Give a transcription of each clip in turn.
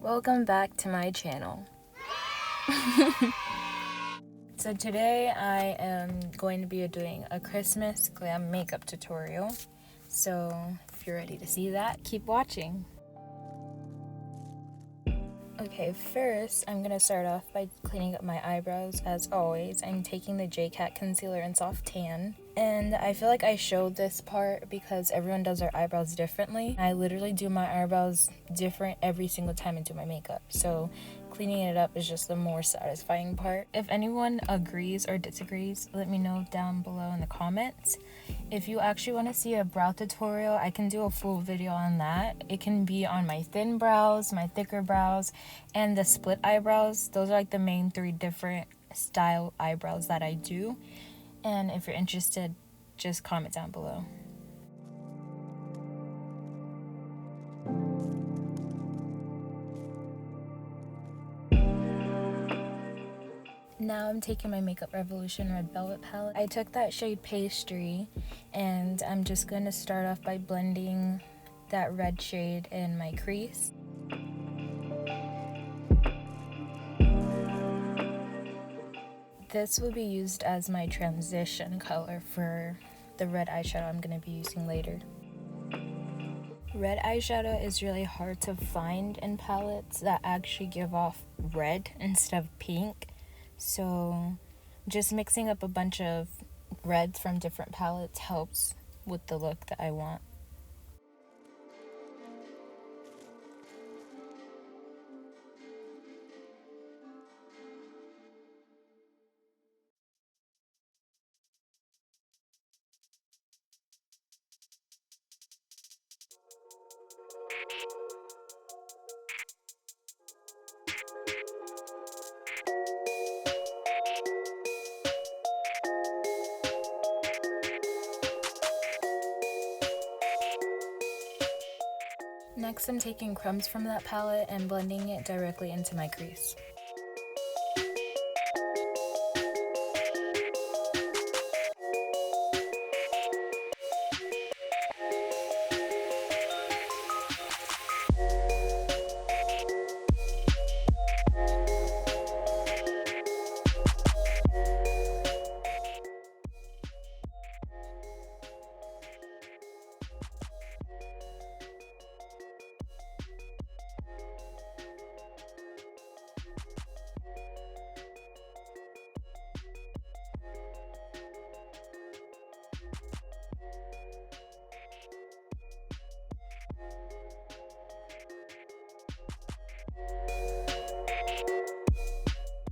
Welcome back to my channel. So today I am going to be doing a Christmas glam makeup tutorial. So if you're ready to see that, keep watching. Okay, first I'm going to start off by cleaning up my eyebrows. As always, I'm taking the J-Cat concealer in Soft Tan. And I feel like I showed this part because everyone does their eyebrows differently. I literally do my eyebrows different every single time I do my makeup. So cleaning it up is just the more satisfying part. If anyone agrees or disagrees, let me know down below in the comments. If you actually want to see a brow tutorial, I can do a full video on that. It can be on my thin brows, my thicker brows, and the split eyebrows. Those are like the main three different style eyebrows that I do. And if you're interested, just comment down below. Now I'm taking my Makeup Revolution Red Velvet palette. I took that shade Pastry, and I'm just going to start off by blending that red shade in my crease. This will be used as my transition color for the red eyeshadow I'm going to be using later. Red eyeshadow is really hard to find in palettes that actually give off red instead of pink. So just mixing up a bunch of reds from different palettes helps with the look that I want. Next, I'm taking crumbs from that palette and blending it directly into my crease.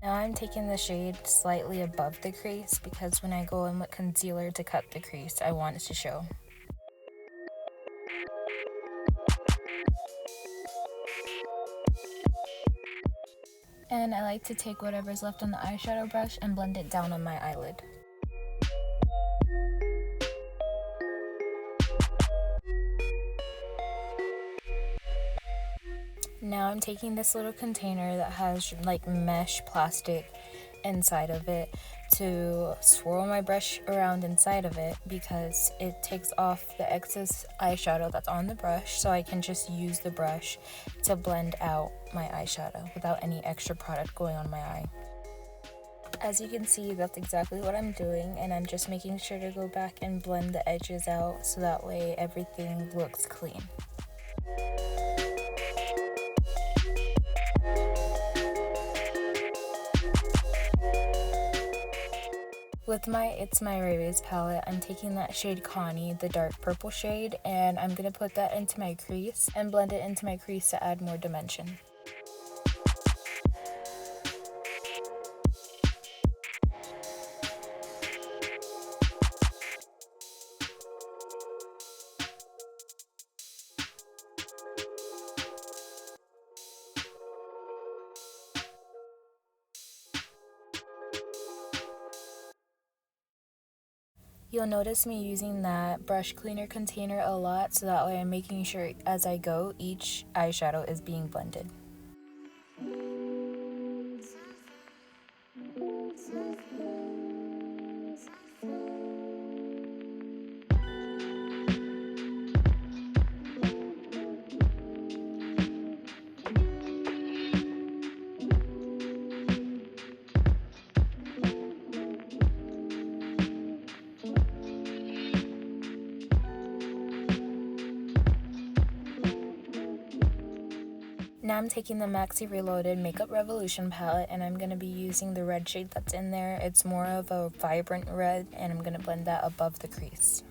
Now I'm taking the shade slightly above the crease because when I go in with concealer to cut the crease, I want it to show. And I like to take whatever's left on the eyeshadow brush and blend it down on my eyelid. Now I'm taking this little container that has like mesh plastic inside of it to swirl my brush around inside of it because it takes off the excess eyeshadow that's on the brush, so I can just use the brush to blend out my eyeshadow without any extra product going on my eye. As you can see, that's exactly what I'm doing, and I'm just making sure to go back and blend the edges out so that way everything looks clean. With my It's My Rays palette, I'm taking that shade Connie, the dark purple shade, and I'm going to put that into my crease and blend it into my crease to add more dimension. You'll notice me using that brush cleaner container a lot, so that way I'm making sure as I go, each eyeshadow is being blended. Now I'm taking the Maxi Reloaded Makeup Revolution palette, and I'm going to be using the red shade that's in there. It's more of a vibrant red, and I'm going to blend that above the crease.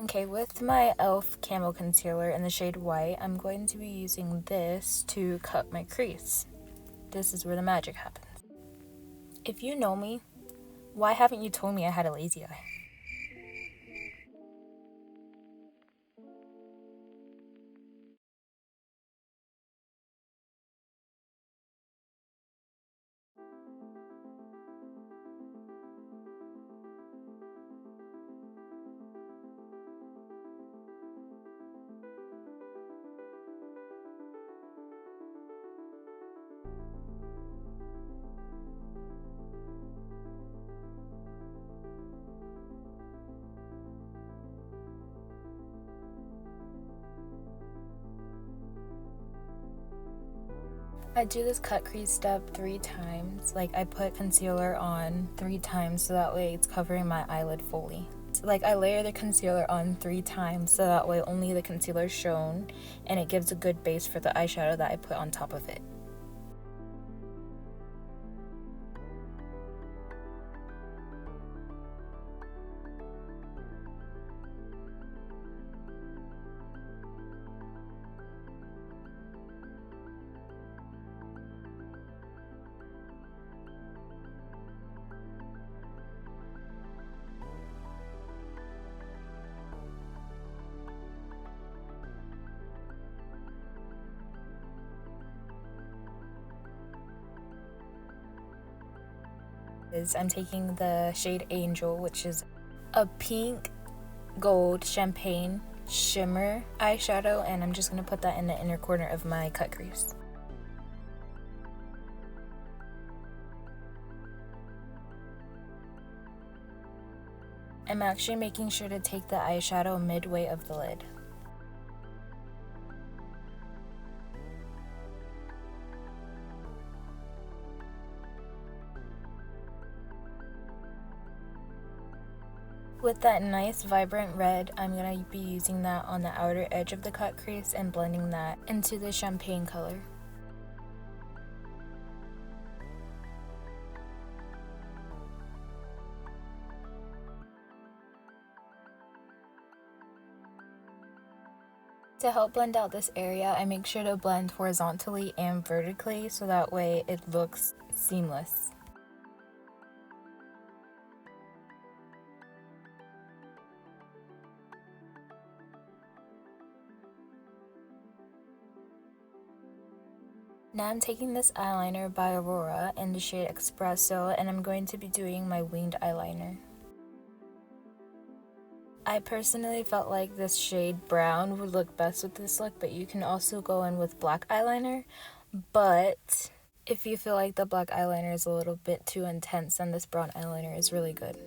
Okay, with my e.l.f. Camo Concealer in the shade White, I'm going to be using this to cut my crease. This is where the magic happens. If you know me, why haven't you told me I had a lazy eye? I do this cut crease step 3 times. Like, I put concealer on 3 times so that way it's covering my eyelid fully. Like, I layer the concealer on 3 times so that way only the concealer is shown and it gives a good base for the eyeshadow that I put on top of it. I'm taking the shade Angel, which is a pink gold champagne shimmer eyeshadow, and I'm just going to put that in the inner corner of my cut crease. I'm actually making sure to take the eyeshadow midway of the lid. With that nice vibrant red, I'm going to be using that on the outer edge of the cut crease and blending that into the champagne color. To help blend out this area, I make sure to blend horizontally and vertically so that way it looks seamless. Now I'm taking this eyeliner by Aurora in the shade Espresso, and I'm going to be doing my winged eyeliner. I personally felt like this shade brown would look best with this look, but you can also go in with black eyeliner. But if you feel like the black eyeliner is a little bit too intense, then this brown eyeliner is really good.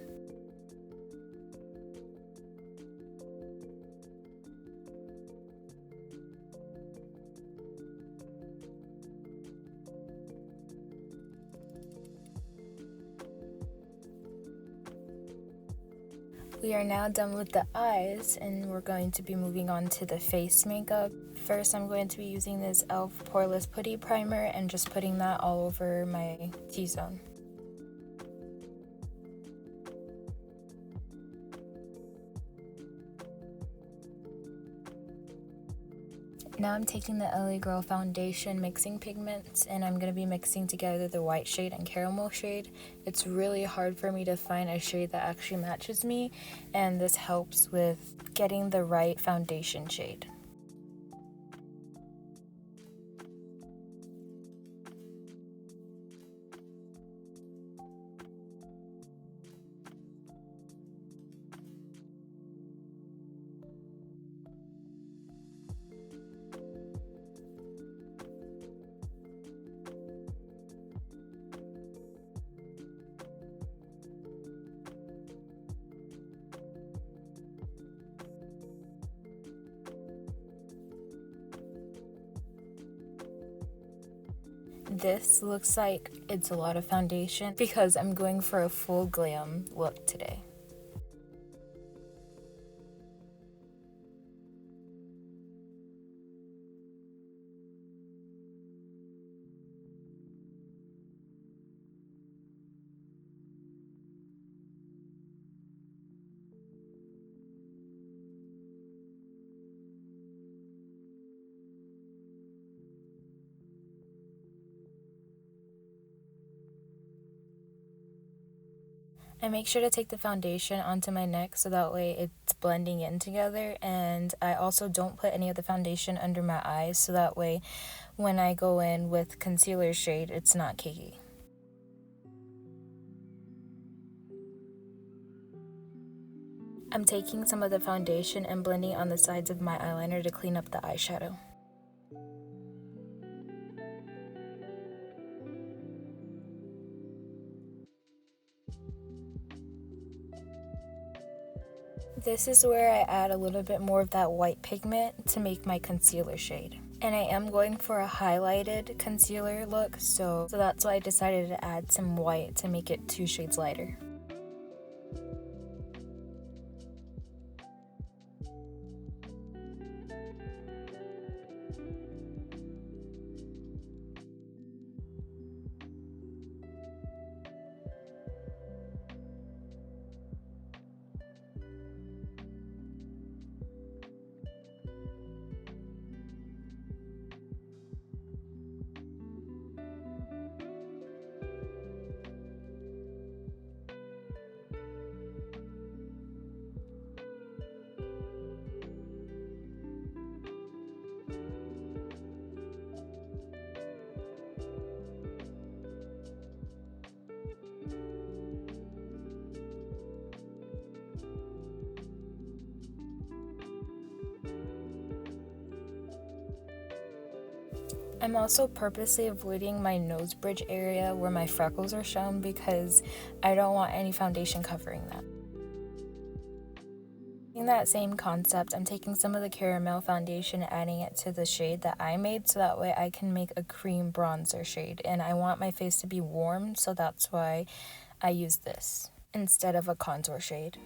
We are now done with the eyes, and we're going to be moving on to the face makeup. First, I'm going to be using this e.l.f. Poreless Putty Primer and just putting that all over my T-zone. Now I'm taking the LA Girl Foundation mixing pigments, and I'm going to be mixing together the white shade and caramel shade. It's really hard for me to find a shade that actually matches me, and this helps with getting the right foundation shade. This looks like it's a lot of foundation because I'm going for a full glam look today. I make sure to take the foundation onto my neck so that way it's blending in together, and I also don't put any of the foundation under my eyes so that way when I go in with concealer shade it's not cakey. I'm taking some of the foundation and blending on the sides of my eyeliner to clean up the eyeshadow. This is where I add a little bit more of that white pigment to make my concealer shade. And I am going for a highlighted concealer look, so that's why I decided to add some white to make it 2 shades lighter. I'm also purposely avoiding my nose bridge area where my freckles are shown because I don't want any foundation covering that. In that same concept, I'm taking some of the caramel foundation and adding it to the shade that I made so that way I can make a cream bronzer shade, and I want my face to be warm, so that's why I use this instead of a contour shade.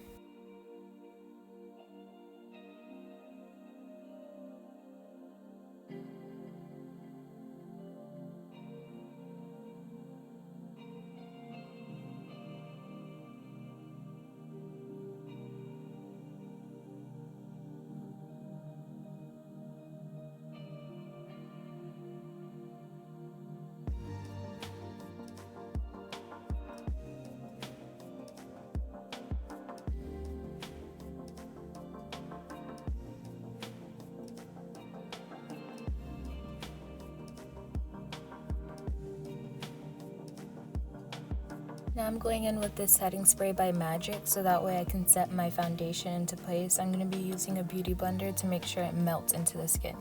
Now I'm going in with this setting spray by Magic so that way I can set my foundation into place. I'm going to be using a beauty blender to make sure it melts into the skin.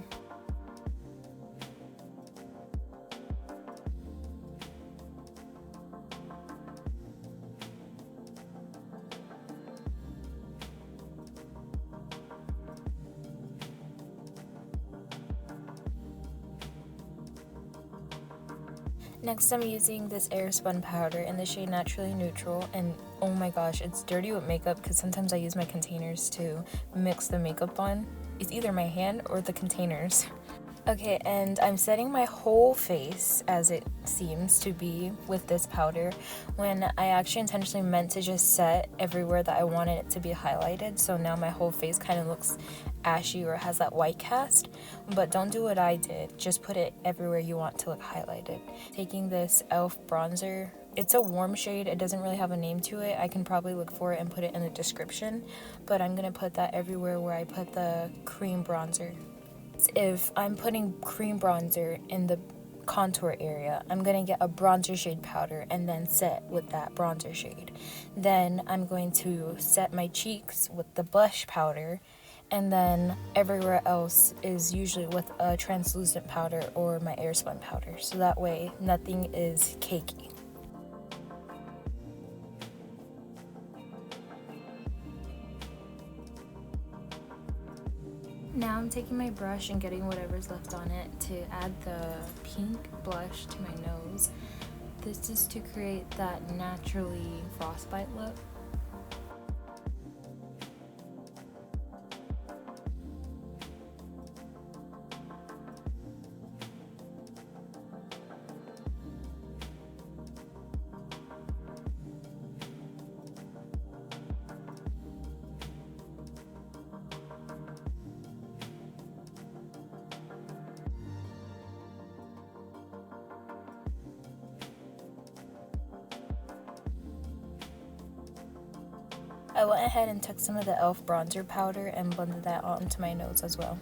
Next, I'm using this Airspun powder in the shade Naturally Neutral, and oh my gosh, it's dirty with makeup because sometimes I use my containers to mix the makeup on. It's either my hand or the containers. Okay, and I'm setting my whole face, as it seems to be, with this powder, when I actually intentionally meant to just set everywhere that I wanted it to be highlighted, so now my whole face kind of looks ashy or has that white cast. But don't do what I did, just put it everywhere you want to look highlighted. Taking this e.l.f. bronzer, it's a warm shade, it doesn't really have a name to it. I can probably look for it and put it in the description, but I'm gonna put that everywhere where I put the cream bronzer. If I'm putting cream bronzer in the contour area, I'm going to get a bronzer shade powder and then set with that bronzer shade. Then I'm going to set my cheeks with the blush powder, and then everywhere else is usually with a translucent powder or my Airspun powder, so that way nothing is cakey. Now I'm taking my brush and getting whatever's left on it to add the pink blush to my nose. This is to create that naturally frostbite look. I went ahead and took some of the e.l.f. bronzer powder and blended that onto my nose as well.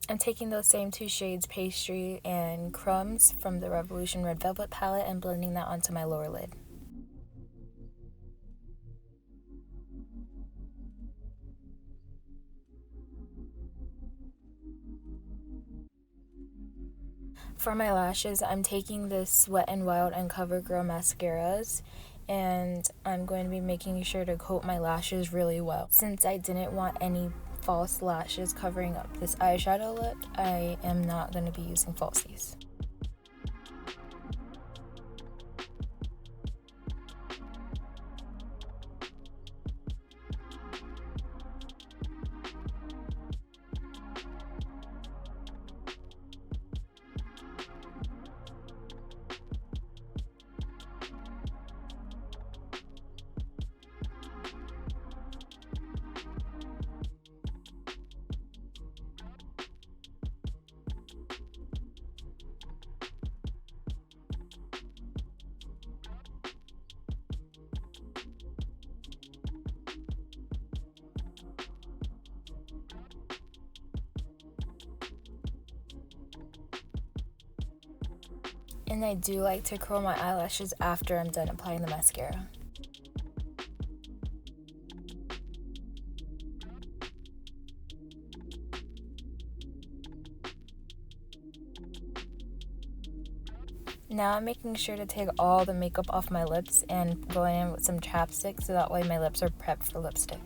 I'm taking those same two shades, Pastry and Crumbs, from the Revolution Red Velvet palette and blending that onto my lower lid. For my lashes, I'm taking this Wet n Wild and CoverGirl mascaras, and I'm going to be making sure to coat my lashes really well. Since I didn't want any false lashes covering up this eyeshadow look, I am not going to be using falsies. And I do like to curl my eyelashes after I'm done applying the mascara. Now I'm making sure to take all the makeup off my lips and going in with some chapstick so that way my lips are prepped for lipstick.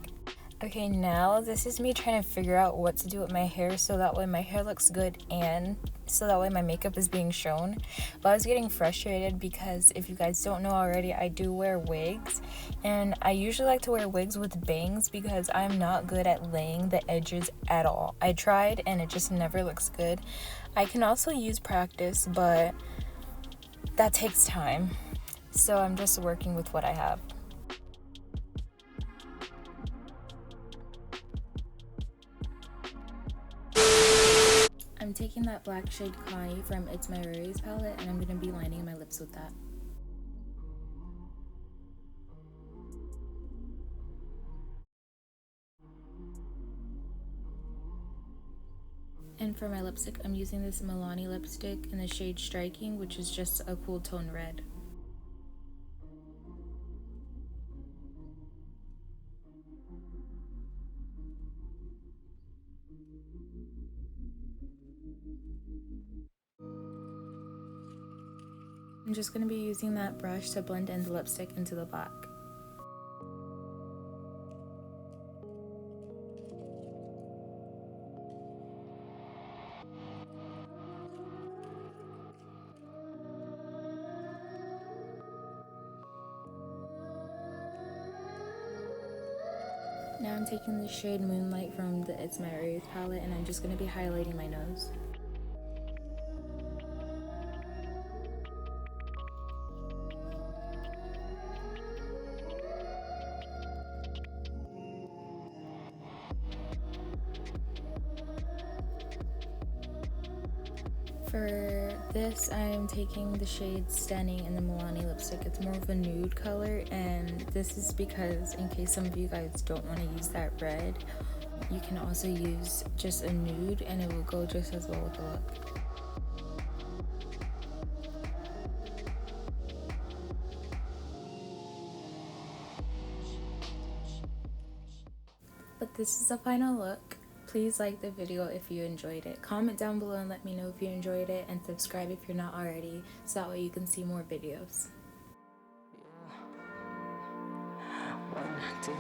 Okay, now this is me trying to figure out what to do with my hair so that way my hair looks good and so that way my makeup is being shown. But I was getting frustrated because if you guys don't know already, I do wear wigs, and I usually like to wear wigs with bangs because I'm not good at laying the edges at all. I tried and it just never looks good. I can also use practice, but that takes time. So I'm just working with what I have. I'm taking that black shade Connie from It's My Rarities palette and I'm going to be lining my lips with that. And for my lipstick, I'm using this Milani lipstick in the shade Striking, which is just a cool tone red. I'm just going to be using that brush to blend in the lipstick into the black. Now I'm taking the shade Moonlight from the It's My Rarities palette and I'm just going to be highlighting my nose. For this, I'm taking the shade Stunning in the Milani lipstick. It's more of a nude color, and this is because in case some of you guys don't want to use that red, you can also use just a nude and it will go just as well with the look. But this is the final look. Please like the video if you enjoyed it. Comment down below and let me know if you enjoyed it, and subscribe if you're not already, so that way you can see more videos. Yeah. 1, 2